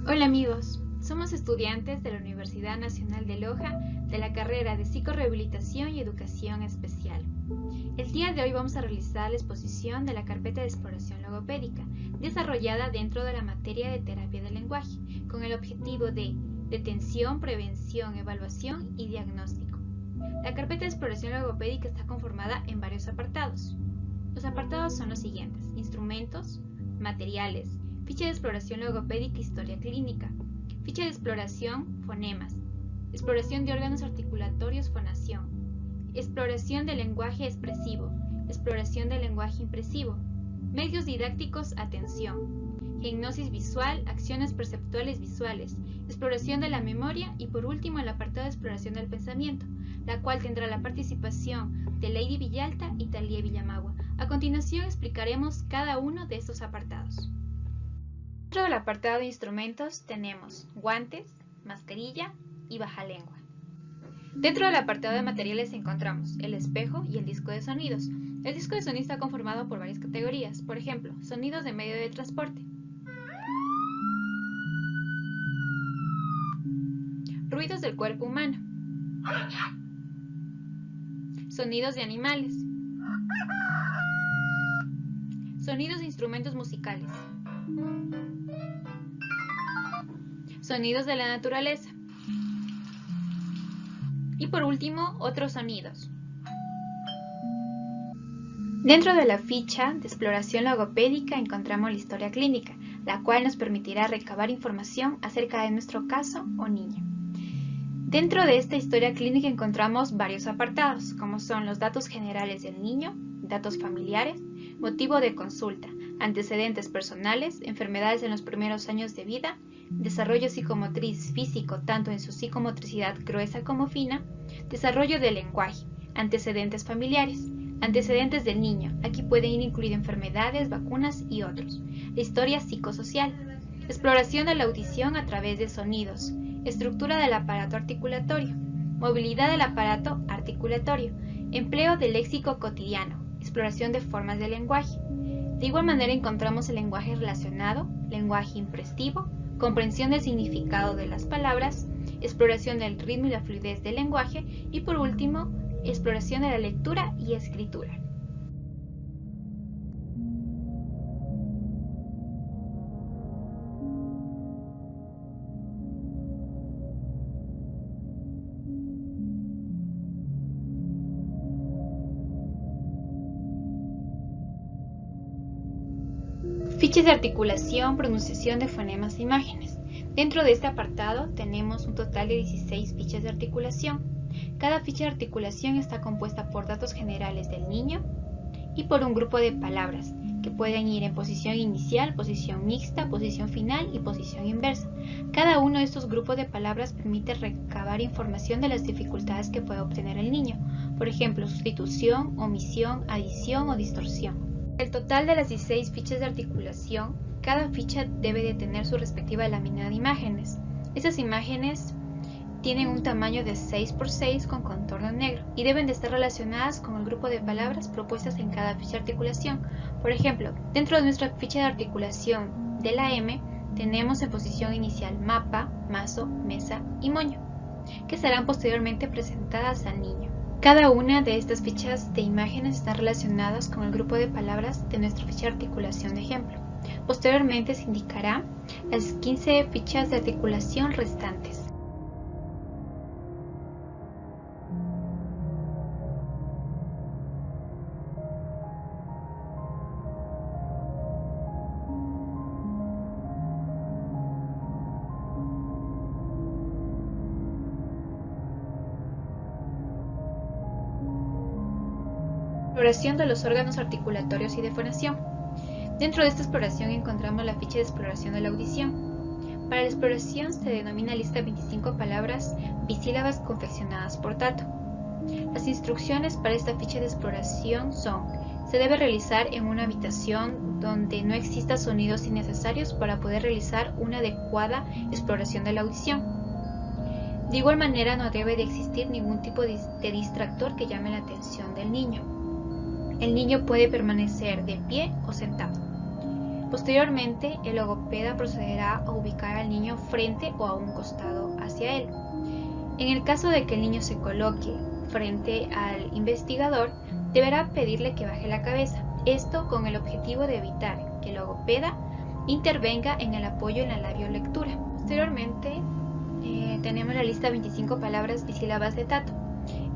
Hola amigos, somos estudiantes de la Universidad Nacional de Loja de la carrera de Psicorrehabilitación y Educación Especial. El día de hoy vamos a realizar la exposición de la carpeta de exploración logopédica desarrollada dentro de la materia de terapia del lenguaje con el objetivo de detención, prevención, evaluación y diagnóstico. La carpeta de exploración logopédica está conformada en varios apartados. Los apartados son los siguientes: instrumentos, materiales, ficha de exploración logopédica, historia clínica, ficha de exploración, fonemas, exploración de órganos articulatorios, fonación, exploración del lenguaje expresivo, exploración del lenguaje impresivo, medios didácticos, atención, hipnosis visual, acciones perceptuales visuales, exploración de la memoria y por último el apartado de exploración del pensamiento, la cual tendrá la participación de Lady Villalta y Talía Villamagua. A continuación explicaremos cada uno de estos apartados. Dentro del apartado de instrumentos tenemos guantes, mascarilla y bajalengua. Dentro del apartado de materiales encontramos el espejo y el disco de sonidos. El disco de sonido está conformado por varias categorías, por ejemplo, sonidos de medio de transporte, ruidos del cuerpo humano, sonidos de animales, sonidos de instrumentos musicales, sonidos de la naturaleza y por último otros sonidos. Dentro de la ficha de exploración logopédica encontramos la historia clínica, la cual nos permitirá recabar información acerca de nuestro caso o niño. Dentro de esta historia clínica encontramos varios apartados, como son los datos generales del niño, datos familiares, motivo de consulta, antecedentes personales, enfermedades en los primeros años de vida, desarrollo psicomotriz físico tanto en su psicomotricidad gruesa como fina, desarrollo del lenguaje, antecedentes familiares, antecedentes del niño, aquí pueden ir incluidas enfermedades, vacunas y otros, la historia psicosocial, exploración de la audición a través de sonidos, estructura del aparato articulatorio, movilidad del aparato articulatorio, empleo del léxico cotidiano, exploración de formas de lenguaje. De igual manera encontramos el lenguaje relacionado, lenguaje impresivo, comprensión del significado de las palabras, exploración del ritmo y la fluidez del lenguaje y por último, exploración de la lectura y escritura. Fichas de articulación, pronunciación de fonemas e imágenes. Dentro de este apartado tenemos un total de 16 fichas de articulación. Cada ficha de articulación está compuesta por datos generales del niño y por un grupo de palabras que pueden ir en posición inicial, posición mixta, posición final y posición inversa. Cada uno de estos grupos de palabras permite recabar información de las dificultades que puede obtener el niño, por ejemplo, sustitución, omisión, adición o distorsión. El total de las 16 fichas de articulación, cada ficha debe de tener su respectiva lámina de imágenes. Estas imágenes tienen un tamaño de 6×6 con contorno negro y deben de estar relacionadas con el grupo de palabras propuestas en cada ficha de articulación. Por ejemplo, dentro de nuestra ficha de articulación de la M, tenemos en posición inicial mapa, mazo, mesa y moño, que serán posteriormente presentadas al niño. Cada una de estas fichas de imágenes están relacionadas con el grupo de palabras de nuestra ficha de articulación de ejemplo. Posteriormente se indicará las 15 fichas de articulación restantes. Exploración de los órganos articulatorios y de fonación. Dentro de esta exploración encontramos la ficha de exploración de la audición. Para la exploración se denomina lista 25 palabras bisílabas confeccionadas por Tato. Las instrucciones para esta ficha de exploración son: se debe realizar en una habitación donde no exista sonidos innecesarios para poder realizar una adecuada exploración de la audición. De igual manera no debe de existir ningún tipo de distractor que llame la atención del niño. El niño puede permanecer de pie o sentado. Posteriormente, el logopeda procederá a ubicar al niño frente o a un costado hacia él. En el caso de que el niño se coloque frente al investigador, deberá pedirle que baje la cabeza, esto con el objetivo de evitar que el logopeda intervenga en el apoyo en la labiolectura. Posteriormente, tenemos la lista 25 palabras y sílabas de Tato.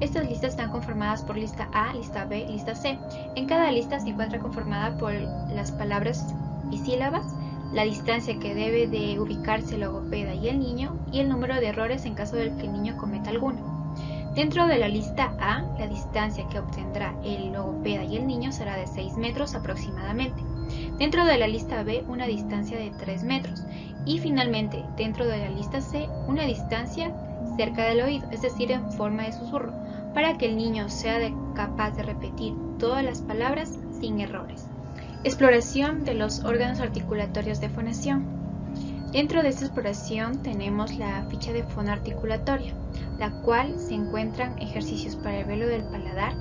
Estas listas están conformadas por lista A, lista B, lista C. En cada lista se encuentra conformada por las palabras y sílabas, la distancia que debe de ubicarse el logopeda y el niño, y el número de errores en caso de que el niño cometa alguno. Dentro de la lista A, la distancia que obtendrá el logopeda y el niño será de 6 metros aproximadamente. Dentro de la lista B, una distancia de 3 metros. Y finalmente, dentro de la lista C, una distancia cerca del oído, es decir, en forma de susurro, para que el niño sea capaz de repetir todas las palabras sin errores. Exploración de los órganos articulatorios de fonación. Dentro de esta exploración tenemos la ficha de fonoarticulatoria, la cual se encuentran ejercicios para el velo del paladar,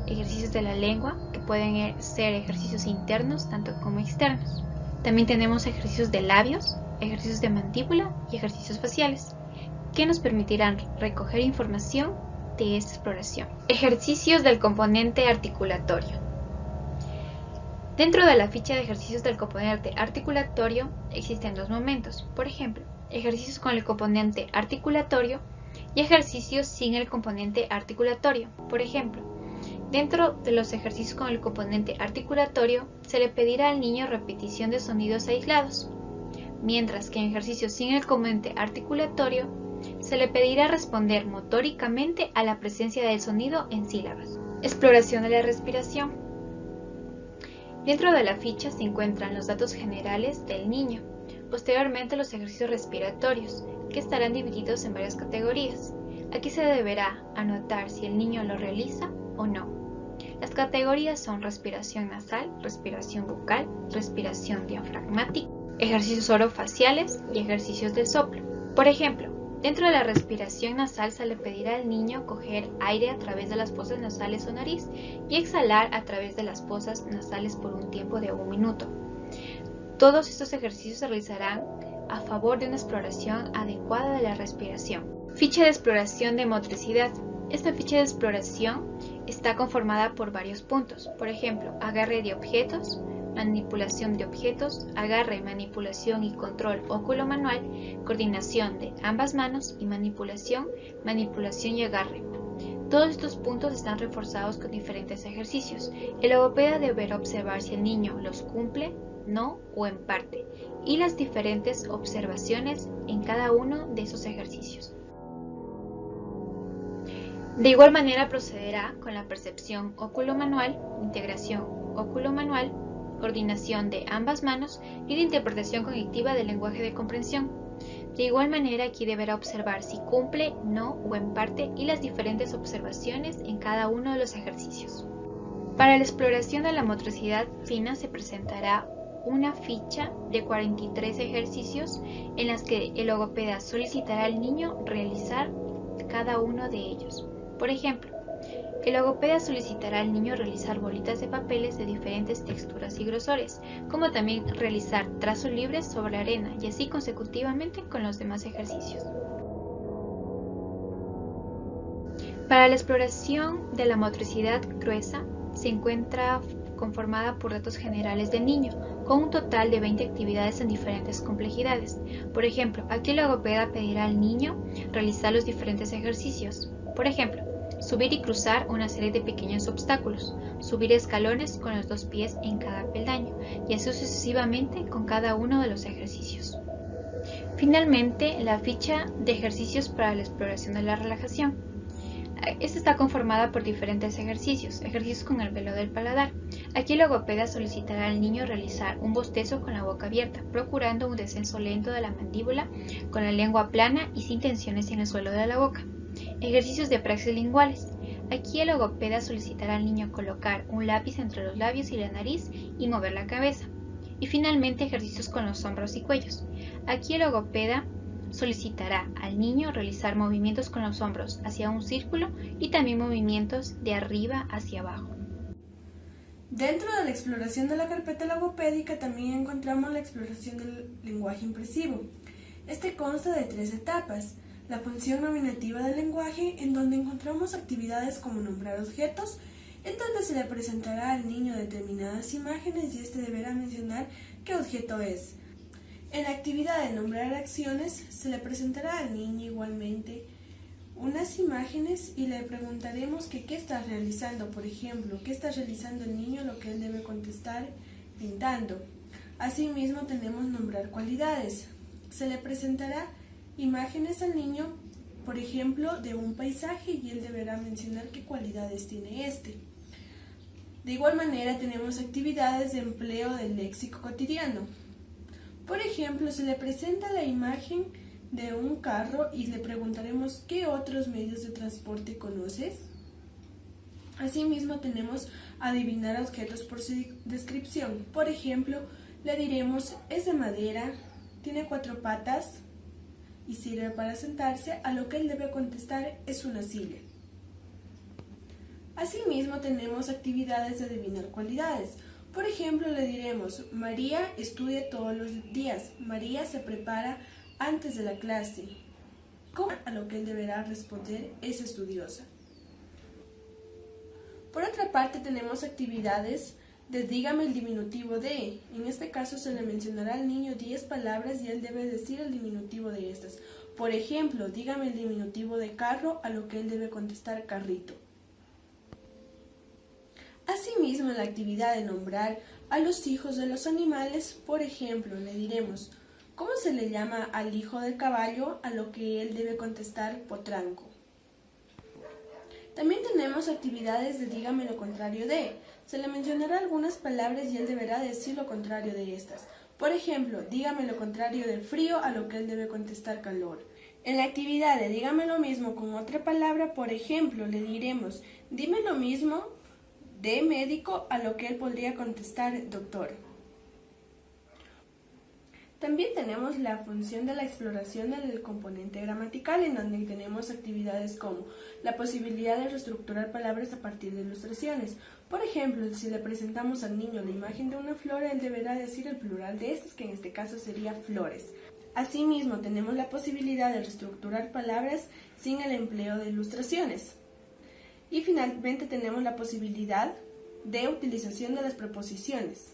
ejercicios de la lengua, que pueden ser ejercicios internos tanto como externos. También tenemos ejercicios de labios, ejercicios de mandíbula y ejercicios faciales, que nos permitirán recoger información de esta exploración. Ejercicios del componente articulatorio. Dentro de la ficha de ejercicios del componente articulatorio existen dos momentos, por ejemplo, ejercicios con el componente articulatorio y ejercicios sin el componente articulatorio. Por ejemplo, dentro de los ejercicios con el componente articulatorio se le pedirá al niño repetición de sonidos aislados, mientras que en ejercicios sin el componente articulatorio se le pedirá responder motóricamente a la presencia del sonido en sílabas. Exploración de la respiración. Dentro de la ficha se encuentran los datos generales del niño, posteriormente los ejercicios respiratorios, que estarán divididos en varias categorías. Aquí se deberá anotar si el niño lo realiza o no. Las categorías son respiración nasal, respiración bucal, respiración diafragmática, ejercicios orofaciales y ejercicios de soplo. Por ejemplo, dentro de la respiración nasal se le pedirá al niño coger aire a través de las fosas nasales o nariz y exhalar a través de las fosas nasales por un tiempo de 1 minuto. Todos estos ejercicios se realizarán a favor de una exploración adecuada de la respiración. Ficha de exploración de motricidad. Esta ficha de exploración está conformada por varios puntos, por ejemplo, agarre de objetos, manipulación de objetos, agarre, manipulación y control óculo-manual, coordinación de ambas manos y manipulación y agarre. Todos estos puntos están reforzados con diferentes ejercicios. El logopeda deberá observar si el niño los cumple, no o en parte, y las diferentes observaciones en cada uno de esos ejercicios. De igual manera procederá con la percepción óculo-manual, integración óculo-manual, coordinación de ambas manos y la interpretación cognitiva del lenguaje de comprensión. De igual manera aquí deberá observar si cumple, no o en parte y las diferentes observaciones en cada uno de los ejercicios. Para la exploración de la motricidad fina se presentará una ficha de 43 ejercicios en las que el logopeda solicitará al niño realizar cada uno de ellos. Por ejemplo, el logopeda solicitará al niño realizar bolitas de papeles de diferentes texturas y grosores, como también realizar trazos libres sobre arena y así consecutivamente con los demás ejercicios. Para la exploración de la motricidad gruesa se encuentra conformada por datos generales del niño, con un total de 20 actividades en diferentes complejidades. Por ejemplo, aquí el logopeda pedirá al niño realizar los diferentes ejercicios. Por ejemplo, subir y cruzar una serie de pequeños obstáculos, subir escalones con los 2 pies en cada peldaño, y así sucesivamente con cada uno de los ejercicios. Finalmente, la ficha de ejercicios para la exploración de la relajación. Esta está conformada por diferentes ejercicios con el velo del paladar. Aquí el logopeda solicitará al niño realizar un bostezo con la boca abierta, procurando un descenso lento de la mandíbula, con la lengua plana y sin tensiones en el suelo de la boca. Ejercicios de praxis linguales. Aquí el logopeda solicitará al niño colocar un lápiz entre los labios y la nariz y mover la cabeza. Y finalmente ejercicios con los hombros y cuellos. Aquí el logopeda solicitará al niño realizar movimientos con los hombros hacia un círculo y también movimientos de arriba hacia abajo. Dentro de la exploración de la carpeta logopédica también encontramos la exploración del lenguaje impresivo. Este consta de 3 etapas. La función nominativa del lenguaje, en donde encontramos actividades como nombrar objetos, en donde se le presentará al niño determinadas imágenes y este deberá mencionar qué objeto es. En la actividad de nombrar acciones, se le presentará al niño igualmente unas imágenes y le preguntaremos que qué está realizando, por ejemplo, qué está realizando el niño, lo que él debe contestar pintando. Asimismo tenemos nombrar cualidades. Se le presentará imágenes al niño, por ejemplo, de un paisaje y él deberá mencionar qué cualidades tiene este. De igual manera tenemos actividades de empleo del léxico cotidiano. Por ejemplo, se le presenta la imagen de un carro y le preguntaremos ¿qué otros medios de transporte conoces? Asimismo tenemos adivinar objetos por su descripción. Por ejemplo, le diremos es de madera, tiene 4 patas y sirve para sentarse, a lo que él debe contestar es una silla. Asimismo tenemos actividades de adivinar cualidades. Por ejemplo, le diremos María estudia todos los días, María se prepara antes de la clase, a lo que él deberá responder es estudiosa. Por otra parte tenemos actividades de dígame el diminutivo de. En este caso se le mencionará al niño 10 palabras y él debe decir el diminutivo de estas. Por ejemplo, dígame el diminutivo de carro, a lo que él debe contestar carrito. Asimismo, en la actividad de nombrar a los hijos de los animales, por ejemplo, le diremos ¿cómo se le llama al hijo del caballo? A lo que él debe contestar potranco. También tenemos actividades de dígame lo contrario de. Se le mencionará algunas palabras y él deberá decir lo contrario de estas. Por ejemplo, dígame lo contrario del frío, a lo que él debe contestar calor. En la actividad de dígame lo mismo con otra palabra, por ejemplo, le diremos dime lo mismo de médico, a lo que él podría contestar doctor. También tenemos la función de la exploración del componente gramatical, en donde tenemos actividades como la posibilidad de reestructurar palabras a partir de ilustraciones. Por ejemplo, si le presentamos al niño la imagen de una flor, él deberá decir el plural de estas, que en este caso sería flores. Asimismo, tenemos la posibilidad de reestructurar palabras sin el empleo de ilustraciones. Y finalmente tenemos la posibilidad de utilización de las preposiciones.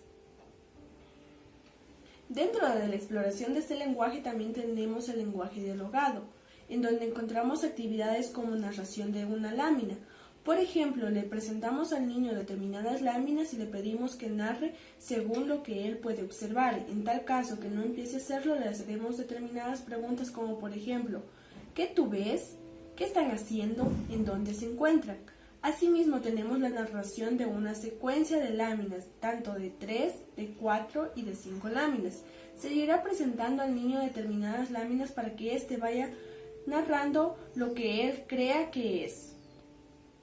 Dentro de la exploración de este lenguaje también tenemos el lenguaje dialogado, en donde encontramos actividades como narración de una lámina. Por ejemplo, le presentamos al niño determinadas láminas y le pedimos que narre según lo que él puede observar. En tal caso que no empiece a hacerlo, le haremos determinadas preguntas como por ejemplo, ¿qué tú ves? ¿Qué están haciendo? ¿En dónde se encuentran? Asimismo tenemos la narración de una secuencia de láminas, tanto de 3, de 4 y de 5 láminas. Se irá presentando al niño determinadas láminas para que éste vaya narrando lo que él crea que es.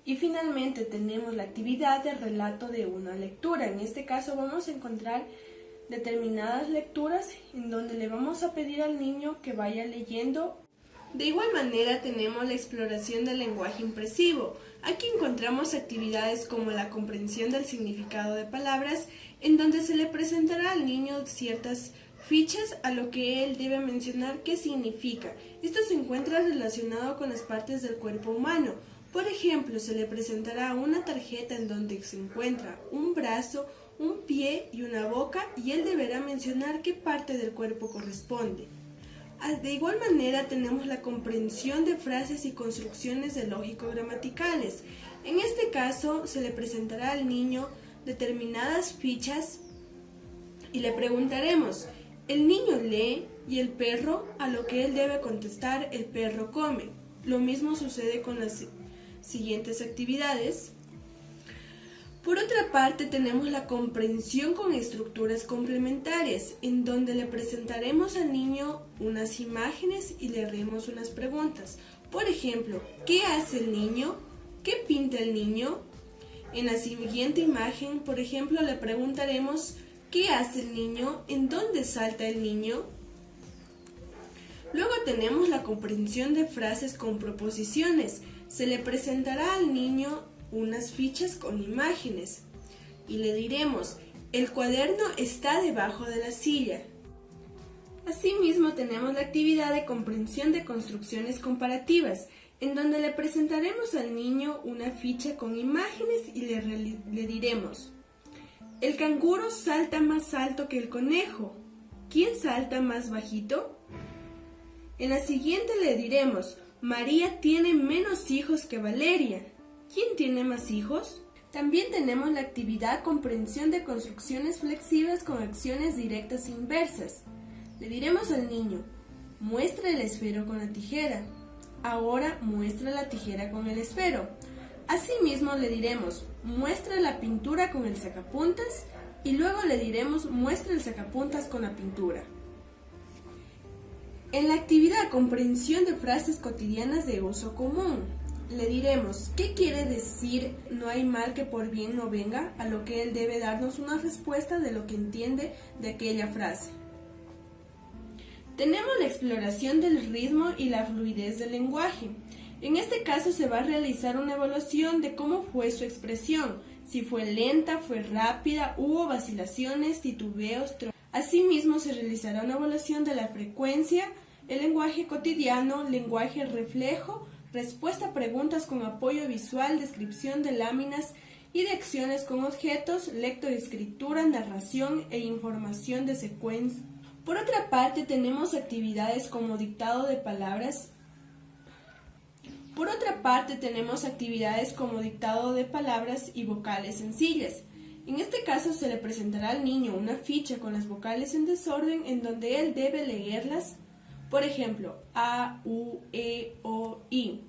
Y finalmente tenemos la actividad de relato de una lectura. En este caso vamos a encontrar determinadas lecturas en donde le vamos a pedir al niño que vaya leyendo. De igual manera tenemos la exploración del lenguaje impresivo. Aquí encontramos actividades como la comprensión del significado de palabras, en donde se le presentará al niño ciertas fichas a lo que él debe mencionar qué significa. Esto se encuentra relacionado con las partes del cuerpo humano. Por ejemplo, se le presentará una tarjeta en donde se encuentra un brazo, un pie y una boca, y él deberá mencionar qué parte del cuerpo corresponde. De igual manera tenemos la comprensión de frases y construcciones de lógico-gramaticales. En este caso se le presentará al niño determinadas fichas y le preguntaremos, ¿el niño lee y el perro? A lo que él debe contestar, el perro come. Lo mismo sucede con las siguientes actividades. Por otra parte, tenemos la comprensión con estructuras complementarias, en donde le presentaremos al niño unas imágenes y le haremos unas preguntas. Por ejemplo, ¿qué hace el niño? ¿Qué pinta el niño? En la siguiente imagen, por ejemplo, le preguntaremos ¿qué hace el niño? ¿En dónde salta el niño? Luego tenemos la comprensión de frases con proposiciones. Se le presentará al niño unas fichas con imágenes. y le diremos: el cuaderno está debajo de la silla. Asimismo, tenemos la actividad de comprensión de construcciones comparativas, en donde le presentaremos al niño una ficha con imágenes y le diremos: el canguro salta más alto que el conejo. ¿Quién salta más bajito? En la siguiente le diremos: María tiene menos hijos que Valeria. ¿Quién tiene más hijos? También tenemos la actividad comprensión de construcciones flexivas con acciones directas e inversas. Le diremos al niño: muestra el esfero con la tijera. Ahora muestra la tijera con el esfero. Asimismo le diremos: muestra la pintura con el sacapuntas, y luego le diremos: muestra el sacapuntas con la pintura. En la actividad comprensión de frases cotidianas de uso común, le diremos: ¿qué quiere decir no hay mal que por bien no venga? A lo que él debe darnos una respuesta de lo que entiende de aquella frase. Tenemos la exploración del ritmo y la fluidez del lenguaje. En este caso se va a realizar una evaluación de cómo fue su expresión, si fue lenta, fue rápida, hubo vacilaciones, titubeos. Asimismo se realizará una evaluación de la frecuencia, el lenguaje cotidiano, lenguaje reflejo, respuesta a preguntas con apoyo visual, descripción de láminas y de acciones con objetos, lectoescritura, narración e información de secuencia. Por otra parte, tenemos actividades como dictado de palabras. Y vocales sencillas. En este caso se le presentará al niño una ficha con las vocales en desorden en donde él debe leerlas, por ejemplo, A, U, E, O, I.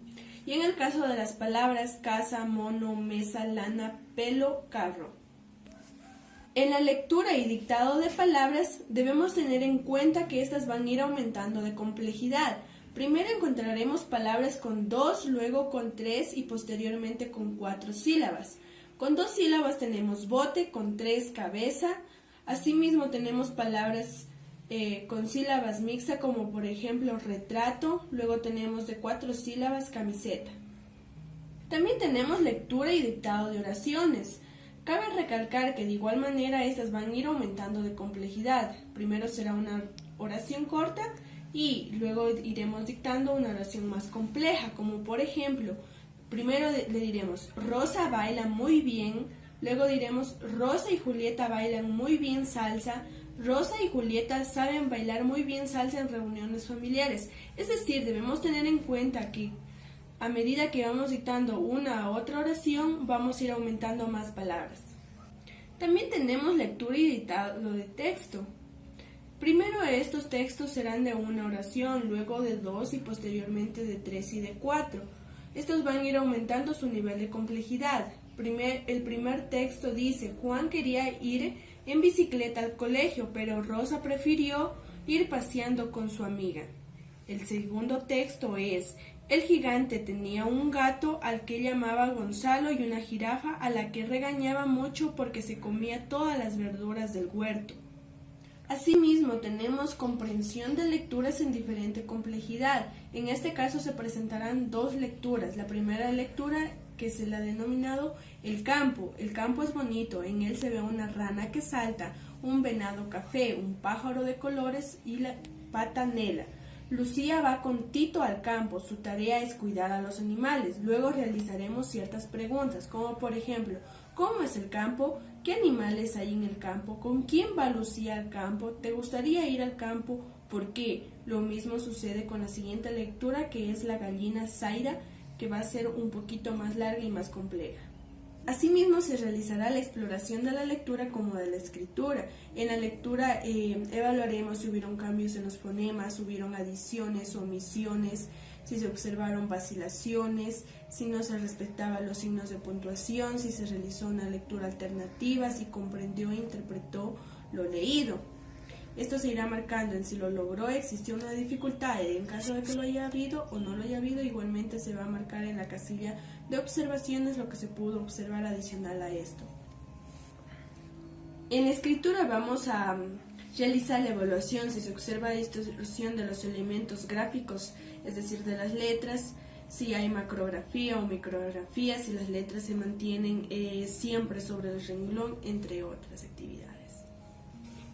Y en el caso de las palabras casa, mono, mesa, lana, pelo, carro. En la lectura y dictado de palabras debemos tener en cuenta que estas van a ir aumentando de complejidad. Primero encontraremos palabras con 2, luego con 3 y posteriormente con 4 sílabas. Con 2 sílabas tenemos bote, con 3 cabeza. Asimismo tenemos palabras con sílabas mixtas como por ejemplo retrato, luego tenemos de 4 sílabas camiseta. También tenemos lectura y dictado de oraciones. Cabe recalcar que de igual manera estas van a ir aumentando de complejidad. Primero será una oración corta y luego iremos dictando una oración más compleja, como por ejemplo, primero le diremos: Rosa baila muy bien, luego diremos: Rosa y Julieta bailan muy bien salsa, Rosa y Julieta saben bailar muy bien salsa en reuniones familiares. Es decir, debemos tener en cuenta que a medida que vamos dictando una u otra oración, vamos a ir aumentando más palabras. También tenemos lectura y dictado de texto. Primero estos textos serán de una oración, luego de 2 y posteriormente de 3 y de 4. Estos van a ir aumentando su nivel de complejidad. El primer texto dice: Juan quería ir en bicicleta al colegio, pero Rosa prefirió ir paseando con su amiga. El segundo texto es: el gigante tenía un gato al que llamaba Gonzalo y una jirafa a la que regañaba mucho porque se comía todas las verduras del huerto. Asimismo, tenemos comprensión de lecturas en diferente complejidad. En este caso se presentarán 2 lecturas. La primera lectura, que se la ha denominado el campo. El campo es bonito, en él se ve una rana que salta, un venado café, un pájaro de colores y la patanela. Lucía va con Tito al campo, su tarea es cuidar a los animales. Luego realizaremos ciertas preguntas, como por ejemplo: ¿cómo es el campo? ¿Qué animales hay en el campo? ¿Con quién va Lucía al campo? ¿Te gustaría ir al campo? ¿Por qué? Lo mismo sucede con la siguiente lectura, que es la gallina Zaira, que va a ser un poquito más larga y más compleja. Asimismo, se realizará la exploración de la lectura como de la escritura. En la lectura evaluaremos si hubieron cambios en los fonemas, hubieron adiciones, omisiones, si se observaron vacilaciones, si no se respetaban los signos de puntuación, si se realizó una lectura alternativa, si comprendió e interpretó lo leído. Esto se irá marcando en si lo logró, existió una dificultad, en caso de que lo haya habido o no lo haya habido, igualmente se va a marcar en la casilla de observaciones lo que se pudo observar adicional a esto. En la escritura vamos a realizar la evaluación si se observa distorsión de los elementos gráficos, es decir, de las letras, si hay macrografía o micrografía, si las letras se mantienen siempre sobre el renglón, entre otras actividades.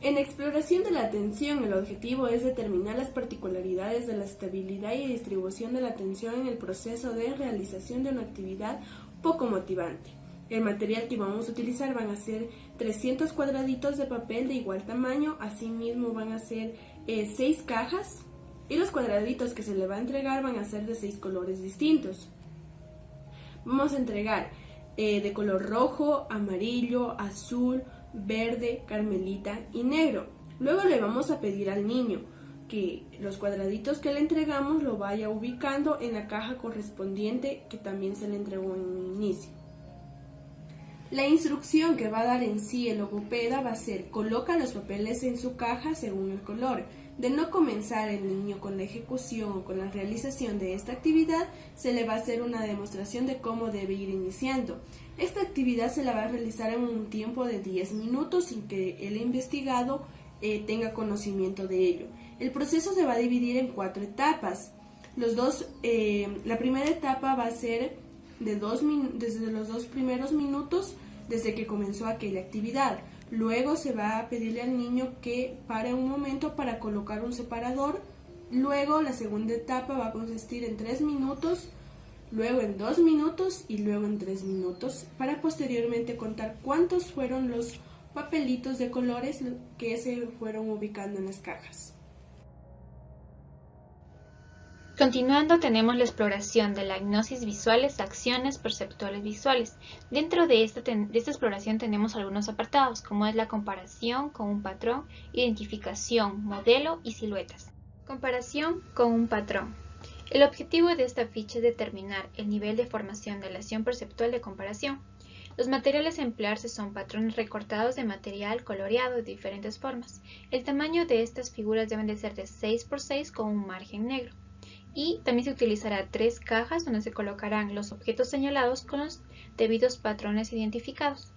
En exploración de la atención, el objetivo es determinar las particularidades de la estabilidad y distribución de la atención en el proceso de realización de una actividad poco motivante. El material que vamos a utilizar van a ser 300 cuadraditos de papel de igual tamaño, asimismo van a ser 6 cajas y los cuadraditos que se le va a entregar van a ser de 6 colores distintos. Vamos a entregar de color rojo, amarillo, azul, verde, carmelita y negro. Luego le vamos a pedir al niño que los cuadraditos que le entregamos lo vaya ubicando en la caja correspondiente que también se le entregó en un inicio. La instrucción que va a dar en sí el logopeda va a ser: coloca los papeles en su caja según el color. De no comenzar el niño con la ejecución o con la realización de esta actividad, se le va a hacer una demostración de cómo debe ir iniciando. Esta actividad se la va a realizar en un tiempo de 10 minutos sin que el investigado tenga conocimiento de ello. El proceso se va a dividir en 4 etapas. La primera etapa va a ser desde los 2 primeros minutos desde que comenzó aquella actividad. Luego se va a pedirle al niño que pare un momento para colocar un separador. Luego la segunda etapa va a consistir en 3 minutos, luego en 2 minutos y luego en 3 minutos, para posteriormente contar cuántos fueron los papelitos de colores que se fueron ubicando en las cajas. Continuando, tenemos la exploración de la hipnosis visuales, acciones perceptuales visuales. Dentro de esta exploración tenemos algunos apartados, como es la comparación con un patrón, identificación, modelo y siluetas. Comparación con un patrón. El objetivo de esta ficha es determinar el nivel de formación de la acción perceptual de comparación. Los materiales a emplearse son patrones recortados de material coloreado de diferentes formas. El tamaño de estas figuras deben de ser de 6 por 6 con un margen negro. Y también se utilizará 3 cajas donde se colocarán los objetos señalados con los debidos patrones identificados.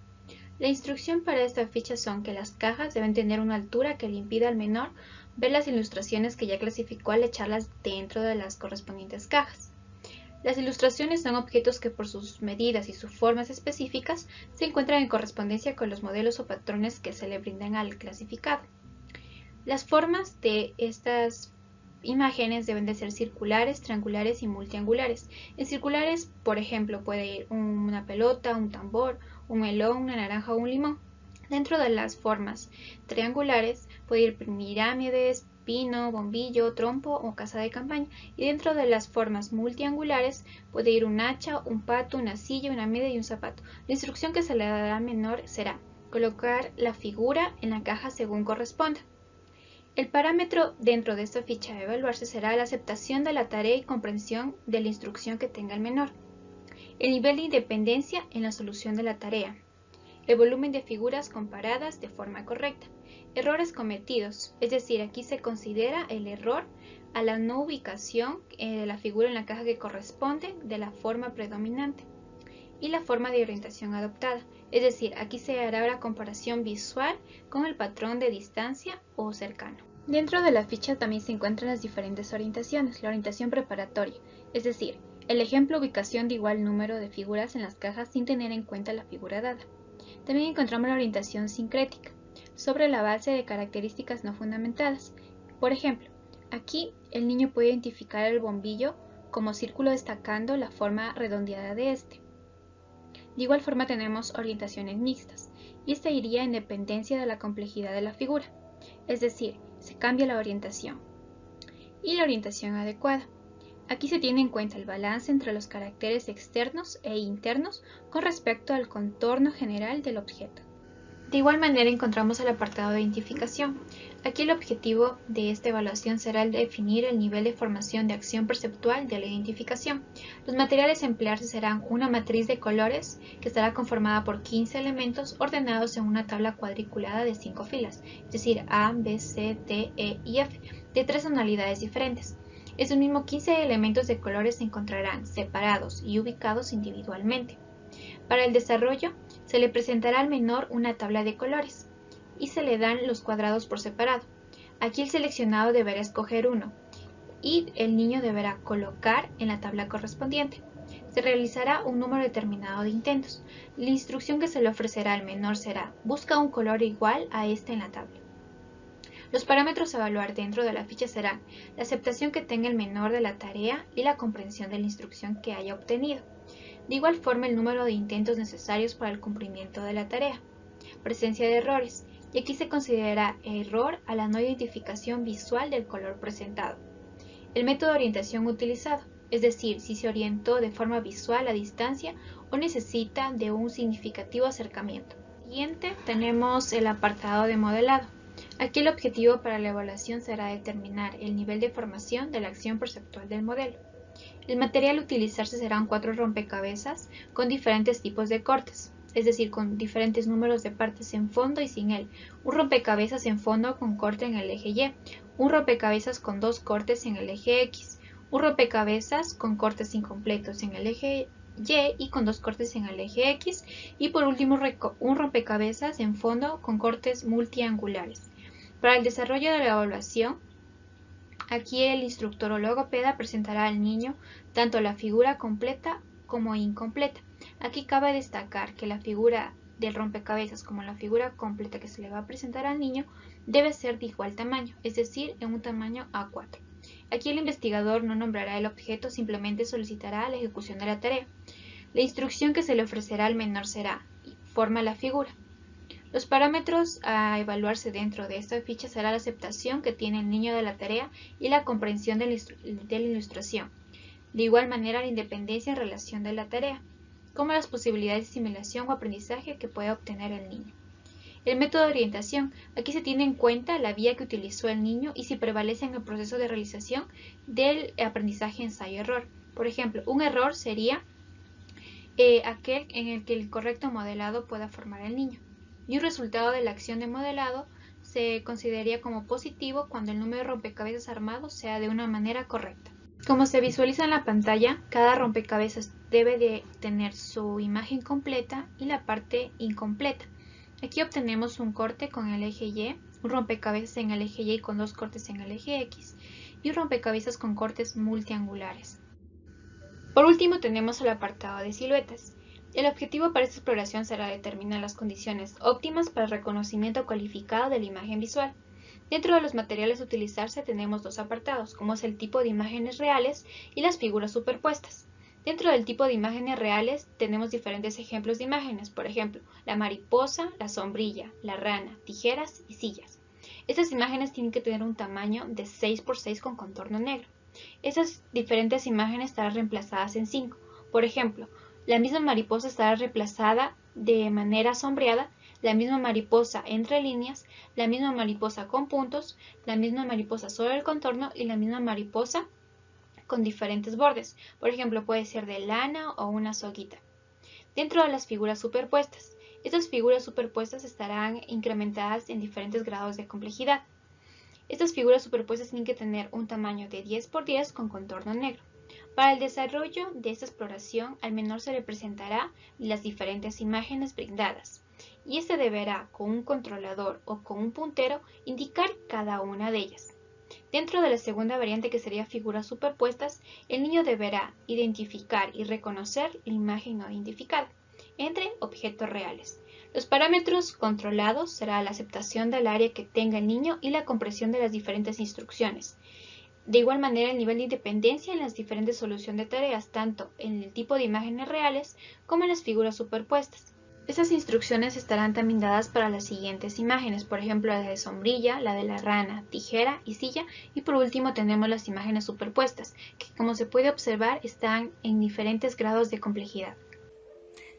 La instrucción para esta ficha son que las cajas deben tener una altura que le impida al menor ver las ilustraciones que ya clasificó al echarlas dentro de las correspondientes cajas. Las ilustraciones son objetos que por sus medidas y sus formas específicas se encuentran en correspondencia con los modelos o patrones que se le brindan al clasificado. Las formas de estas imágenes deben de ser circulares, triangulares y multiangulares. En circulares, por ejemplo, puede ir una pelota, un tambor, un melón, una naranja o un limón. Dentro de las formas triangulares puede ir pirámides, pino, bombillo, trompo o casa de campaña. Y dentro de las formas multiangulares puede ir un hacha, un pato, una silla, una media y un zapato. La instrucción que se le dará al menor será colocar la figura en la caja según corresponda. El parámetro dentro de esta ficha a evaluarse será la aceptación de la tarea y comprensión de la instrucción que tenga el menor, el nivel de independencia en la solución de la tarea, el volumen de figuras comparadas de forma correcta, errores cometidos, es decir, aquí se considera el error a la no ubicación de la figura en la caja que corresponde de la forma predominante, y la forma de orientación adoptada, es decir, aquí se hará la comparación visual con el patrón de distancia o cercano. Dentro de la ficha también se encuentran las diferentes orientaciones, la orientación preparatoria, es decir, el ejemplo ubicación de igual número de figuras en las cajas sin tener en cuenta la figura dada. También encontramos la orientación sincrética, sobre la base de características no fundamentadas. Por ejemplo, aquí el niño puede identificar el bombillo como círculo destacando la forma redondeada de este. De igual forma tenemos orientaciones mixtas, y esta iría en dependencia de la complejidad de la figura, es decir, se cambia la orientación. Y la orientación adecuada. Aquí se tiene en cuenta el balance entre los caracteres externos e internos con respecto al contorno general del objeto. De igual manera encontramos el apartado de identificación. Aquí el objetivo de esta evaluación será el definir el nivel de formación de acción perceptual de la identificación. Los materiales a emplearse serán una matriz de colores que estará conformada por 15 elementos ordenados en una tabla cuadriculada de 5 filas, es decir, A, B, C, D, E y F, de 3 tonalidades diferentes. Esos mismos 15 elementos de colores se encontrarán separados y ubicados individualmente. Para el desarrollo, se le presentará al menor una tabla de colores y se le dan los cuadrados por separado. Aquí el seleccionado deberá escoger uno. y el niño deberá colocar en la tabla correspondiente. Se realizará un número determinado de intentos. La instrucción que se le ofrecerá al menor será: busca un color igual a este en la tabla. Los parámetros a evaluar dentro de la ficha serán la aceptación que tenga el menor de la tarea y la comprensión de la instrucción que haya obtenido. De igual forma, el número de intentos necesarios para el cumplimiento de la tarea. Presencia de errores, y aquí se considera error a la no identificación visual del color presentado. El método de orientación utilizado, es decir, si se orientó de forma visual a distancia o necesita de un significativo acercamiento. Siguiente tenemos el apartado de modelado. Aquí el objetivo para la evaluación será determinar el nivel de formación de la acción perceptual del modelo. El material a utilizarse serán 4 rompecabezas con diferentes tipos de cortes, es decir, con diferentes números de partes en fondo y sin él. Un rompecabezas en fondo con corte en el eje Y, un rompecabezas con 2 cortes en el eje X, un rompecabezas con cortes incompletos en el eje Y y con 2 cortes en el eje X, y por último un rompecabezas en fondo con cortes multiangulares. Para el desarrollo de la evaluación, aquí el instructor o logopeda presentará al niño tanto la figura completa como incompleta. Aquí cabe destacar que la figura del rompecabezas como la figura completa que se le va a presentar al niño debe ser de igual tamaño, es decir, en un tamaño A4. Aquí el investigador no nombrará el objeto, simplemente solicitará la ejecución de la tarea. La instrucción que se le ofrecerá al menor será: forma la figura. Los parámetros a evaluarse dentro de esta ficha será la aceptación que tiene el niño de la tarea y la comprensión de la ilustración. De igual manera, la independencia en relación de la tarea, como las posibilidades de asimilación o aprendizaje que pueda obtener el niño. El método de orientación. Aquí se tiene en cuenta la vía que utilizó el niño y si prevalece en el proceso de realización del aprendizaje ensayo-error. Por ejemplo, un error sería aquel en el que el correcto modelado pueda formar el niño. Y un resultado de la acción de modelado se consideraría como positivo cuando el número de rompecabezas armados sea de una manera correcta. Como se visualiza en la pantalla, cada rompecabezas debe de tener su imagen completa y la parte incompleta. Aquí obtenemos un corte con el eje Y, un rompecabezas en el eje Y con 2 cortes en el eje X y un rompecabezas con cortes multiangulares. Por último tenemos el apartado de siluetas. El objetivo para esta exploración será determinar las condiciones óptimas para el reconocimiento cualificado de la imagen visual. Dentro de los materiales a utilizarse tenemos 2 apartados, como es el tipo de imágenes reales y las figuras superpuestas. Dentro del tipo de imágenes reales tenemos diferentes ejemplos de imágenes, por ejemplo, la mariposa, la sombrilla, la rana, tijeras y sillas. Estas imágenes tienen que tener un tamaño de 6 por 6 con contorno negro. Estas diferentes imágenes estarán reemplazadas en 5. Por ejemplo, la misma mariposa estará reemplazada de manera sombreada, la misma mariposa entre líneas, la misma mariposa con puntos, la misma mariposa sobre el contorno y la misma mariposa con diferentes bordes. Por ejemplo, puede ser de lana o una soguita. Dentro de las figuras superpuestas, estas figuras superpuestas estarán incrementadas en diferentes grados de complejidad. Estas figuras superpuestas tienen que tener un tamaño de 10 por 10 con contorno negro. Para el desarrollo de esta exploración, al menor se le presentará las diferentes imágenes brindadas, y este deberá, con un controlador o con un puntero, indicar cada una de ellas. Dentro de la segunda variante, que sería figuras superpuestas, el niño deberá identificar y reconocer la imagen no identificada entre objetos reales. Los parámetros controlados será la aceptación del área que tenga el niño y la comprensión de las diferentes instrucciones. De igual manera, el nivel de independencia en las diferentes soluciones de tareas, tanto en el tipo de imágenes reales como en las figuras superpuestas. Estas instrucciones estarán también dadas para las siguientes imágenes, por ejemplo la de sombrilla, la de la rana, tijera y silla, y por último tenemos las imágenes superpuestas, que como se puede observar están en diferentes grados de complejidad.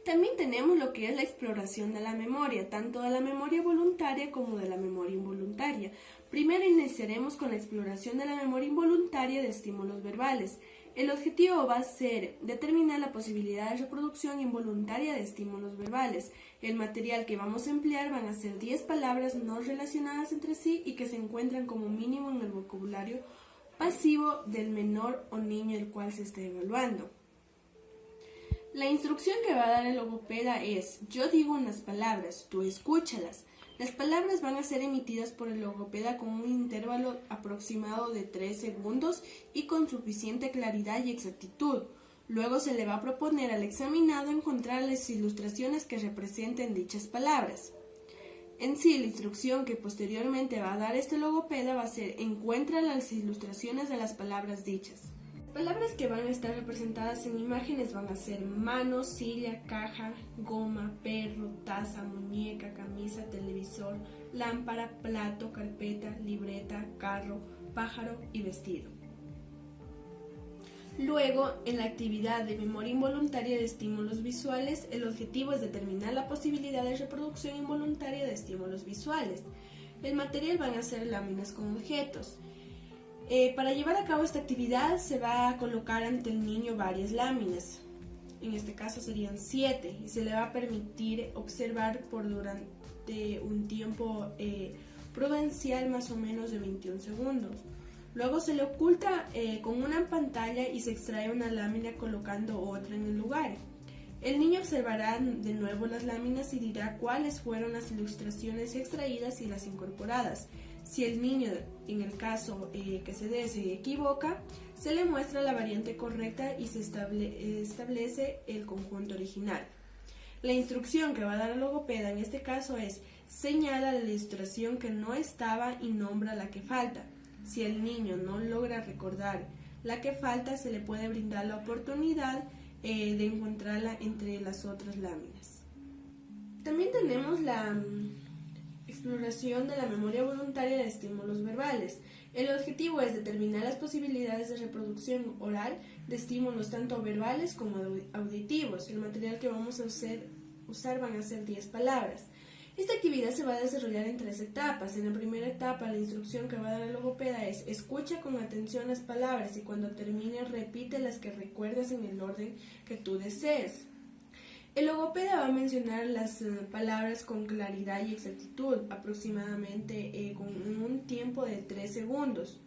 También tenemos lo que es la exploración de la memoria, tanto de la memoria voluntaria como de la memoria involuntaria. Primero iniciaremos con la exploración de la memoria involuntaria de estímulos verbales. El objetivo va a ser determinar la posibilidad de reproducción involuntaria de estímulos verbales. El material que vamos a emplear van a ser 10 palabras no relacionadas entre sí y que se encuentran como mínimo en el vocabulario pasivo del menor o niño el cual se esté evaluando. La instrucción que va a dar el logopeda es: yo digo unas palabras, tú escúchalas. Las palabras van a ser emitidas por el logopeda con un intervalo aproximado de 3 segundos y con suficiente claridad y exactitud. Luego se le va a proponer al examinado encontrar las ilustraciones que representen dichas palabras. En sí, la instrucción que posteriormente va a dar este logopeda va a ser: encuentra las ilustraciones de las palabras dichas. Las palabras que van a estar representadas en imágenes van a ser mano, silla, caja, goma, perro, taza, muñeca, camisa, televisor, lámpara, plato, carpeta, libreta, carro, pájaro y vestido. Luego, en la actividad de memoria involuntaria de estímulos visuales, el objetivo es determinar la posibilidad de reproducción involuntaria de estímulos visuales. El material van a ser láminas con objetos. Para llevar a cabo esta actividad se va a colocar ante el niño varias láminas. En este caso serían 7 y se le va a permitir observar durante un tiempo prudencial más o menos de 21 segundos. Luego se le oculta con una pantalla y se extrae una lámina colocando otra en el lugar. El niño observará de nuevo las láminas y dirá cuáles fueron las ilustraciones extraídas y las incorporadas. Si el niño, en el caso que se dé, se equivoca, se le muestra la variante correcta y se establece el conjunto original. La instrucción que va a dar el logopeda en este caso es: señala la ilustración que no estaba y nombra la que falta. Si el niño no logra recordar la que falta, se le puede brindar la oportunidad de encontrarla entre las otras láminas. También tenemos la exploración de la memoria voluntaria de estímulos verbales. El objetivo es determinar las posibilidades de reproducción oral de estímulos tanto verbales como auditivos. El material que vamos a usar van a ser 10 palabras. Esta actividad se va a desarrollar en 3 etapas. En la primera etapa, la instrucción que va a dar el logopeda es: escucha con atención las palabras y cuando termine repite las que recuerdas en el orden que tú desees. El logopeda va a mencionar las palabras con claridad y exactitud, aproximadamente con un tiempo de 3 segundos.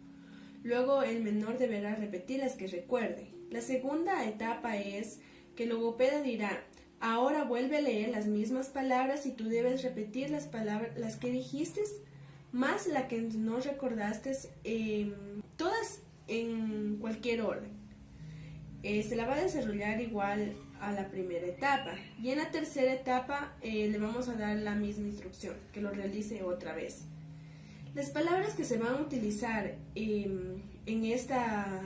Luego el menor deberá repetir las que recuerde. La segunda etapa es que el logopeda dirá: ahora vuelve a leer las mismas palabras y tú debes repetir las que dijiste más la que no recordaste, todas en cualquier orden. Se la va a desarrollar igual a la primera etapa, y en la tercera etapa le vamos a dar la misma instrucción, que lo realice otra vez. Las palabras que se van a utilizar en esta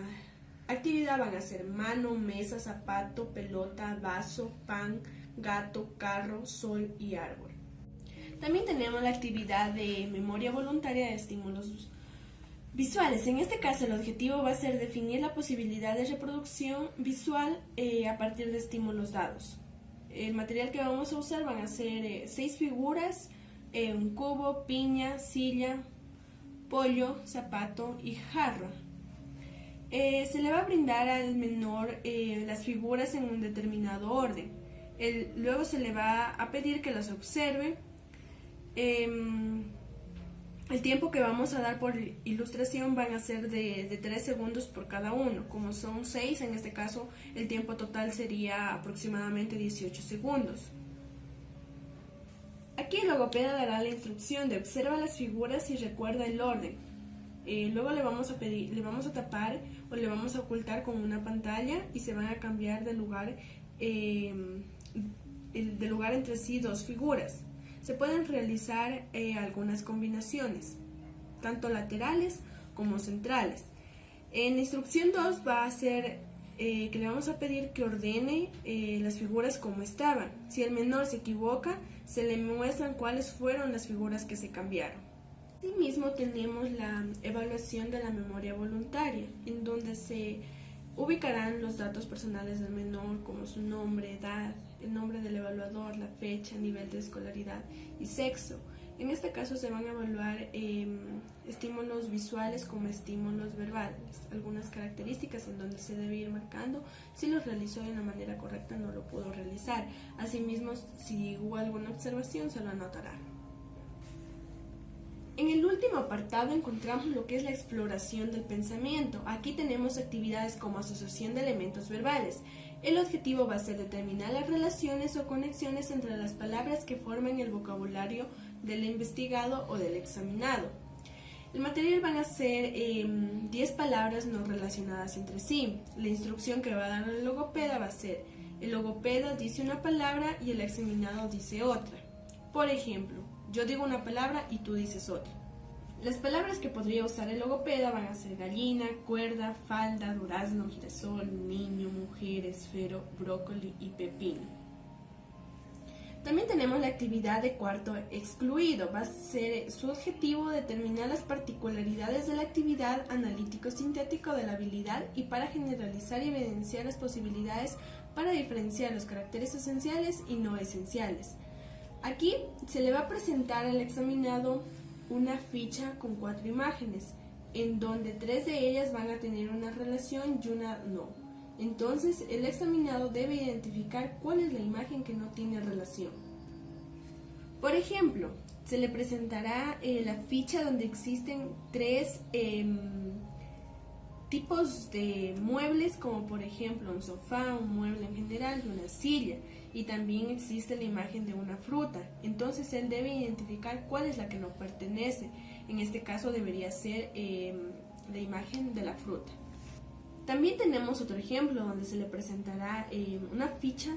actividad van a ser mano, mesa, zapato, pelota, vaso, pan, gato, carro, sol y árbol. También tenemos la actividad de memoria voluntaria de estímulos visuales. En este caso, el objetivo va a ser definir la posibilidad de reproducción visual a partir de estímulos dados. El material que vamos a usar van a ser 6 figuras, un cubo, piña, silla, pollo, zapato y jarro. Se le va a brindar al menor las figuras en un determinado orden. Luego se le va a pedir que las observe. El tiempo que vamos a dar por ilustración van a ser de 3 segundos por cada uno. Como son 6, en este caso el tiempo total sería aproximadamente 18 segundos. Aquí el logopeda dará la instrucción de: observa las figuras y recuerda el orden. Luego le vamos a tapar o le vamos a ocultar con una pantalla y se van a cambiar de lugar entre sí 2 figuras. Se pueden realizar algunas combinaciones, tanto laterales como centrales. En la instrucción 2 va a ser que le vamos a pedir que ordene las figuras como estaban. Si el menor se equivoca, se le muestran cuáles fueron las figuras que se cambiaron. Asimismo, tenemos la evaluación de la memoria voluntaria, en donde se ubicarán los datos personales del menor, como su nombre, edad, el nombre del evaluador, la fecha, nivel de escolaridad y sexo. En este caso se van a evaluar estímulos visuales como estímulos verbales, algunas características en donde se debe ir marcando si lo realizó de una manera correcta, no lo pudo realizar. Asimismo, si hubo alguna observación, se lo anotará. En el último apartado encontramos lo que es la exploración del pensamiento. Aquí tenemos actividades como asociación de elementos verbales. El objetivo va a ser determinar las relaciones o conexiones entre las palabras que forman el vocabulario del investigado o del examinado. El material van a ser 10 palabras no relacionadas entre sí. La instrucción que va a dar el logopeda va a ser: el logopeda dice una palabra y el examinado dice otra. Por ejemplo, yo digo una palabra y tú dices otra. Las palabras que podría usar el logopeda van a ser gallina, cuerda, falda, durazno, girasol, niño, mujer, esfero, brócoli y pepino. También tenemos la actividad de cuarto excluido. Va a ser su objetivo determinar las particularidades de la actividad analítico-sintético de la habilidad y para generalizar y evidenciar las posibilidades para diferenciar los caracteres esenciales y no esenciales. Aquí se le va a presentar al examinado una ficha con 4 imágenes, en donde 3 de ellas van a tener una relación y una no. Entonces, el examinado debe identificar cuál es la imagen que no tiene relación. Por ejemplo, se le presentará la ficha donde existen 3 tipos de muebles, como por ejemplo un sofá, un mueble en general y una silla. Y también existe la imagen de una fruta. Entonces él debe identificar cuál es la que no pertenece. En este caso debería ser la imagen de la fruta. También tenemos otro ejemplo donde se le presentará una ficha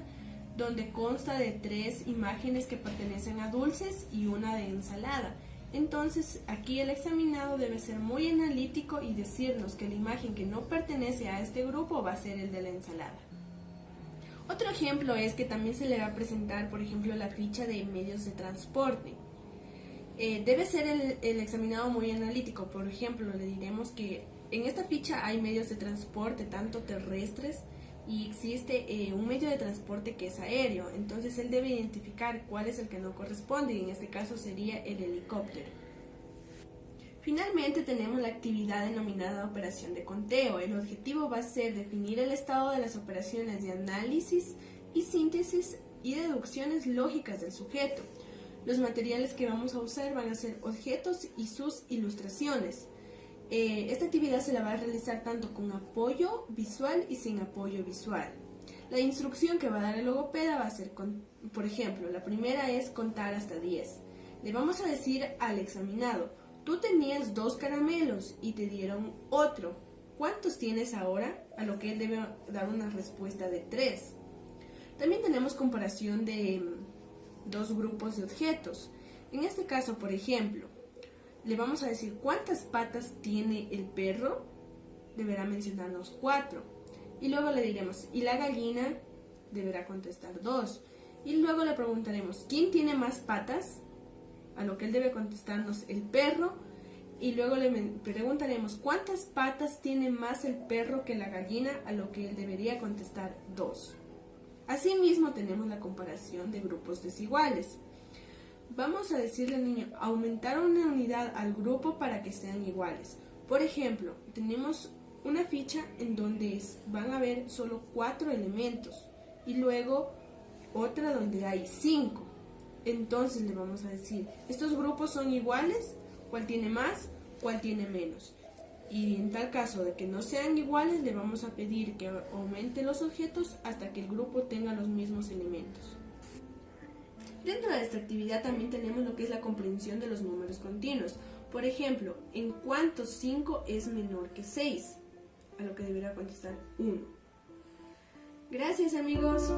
donde consta de 3 imágenes que pertenecen a dulces y una de ensalada. Entonces aquí el examinado debe ser muy analítico y decirnos que la imagen que no pertenece a este grupo va a ser el de la ensalada. Otro ejemplo es que también se le va a presentar, por ejemplo, la ficha de medios de transporte. Debe ser el examinado muy analítico. Por ejemplo, le diremos que en esta ficha hay medios de transporte, tanto terrestres, y existe un medio de transporte que es aéreo. Entonces él debe identificar cuál es el que no corresponde, y en este caso sería el helicóptero. Finalmente tenemos la actividad denominada operación de conteo. El objetivo va a ser definir el estado de las operaciones de análisis y síntesis y deducciones lógicas del sujeto. Los materiales que vamos a usar van a ser objetos y sus ilustraciones. Esta actividad se la va a realizar tanto con apoyo visual y sin apoyo visual. La instrucción que va a dar el logopeda va a ser, por ejemplo, la primera es contar hasta 10. Le vamos a decir al examinado: tú tenías 2 caramelos y te dieron otro. ¿Cuántos tienes ahora? A lo que él debe dar una respuesta de 3. También tenemos comparación de 2 grupos de objetos. En este caso, por ejemplo, le vamos a decir: ¿cuántas patas tiene el perro? Deberá mencionarnos 4. Y luego le diremos: ¿y la gallina? Deberá contestar 2. Y luego le preguntaremos: ¿quién tiene más patas? A lo que él debe contestarnos: el perro. Y luego le preguntaremos: ¿cuántas patas tiene más el perro que la gallina? A lo que él debería contestar 2. Asimismo tenemos la comparación de grupos desiguales. Vamos a decirle al niño: aumentar una unidad al grupo para que sean iguales. Por ejemplo, tenemos una ficha en donde van a haber solo 4 elementos y luego otra donde hay 5. Entonces le vamos a decir: estos grupos son iguales, ¿cuál tiene más? ¿Cuál tiene menos? Y en tal caso de que no sean iguales, le vamos a pedir que aumente los objetos hasta que el grupo tenga los mismos elementos. Dentro de esta actividad también tenemos lo que es la comprensión de los números continuos. Por ejemplo, ¿en cuántos 5 es menor que 6? A lo que deberá contestar 1. Gracias, amigos.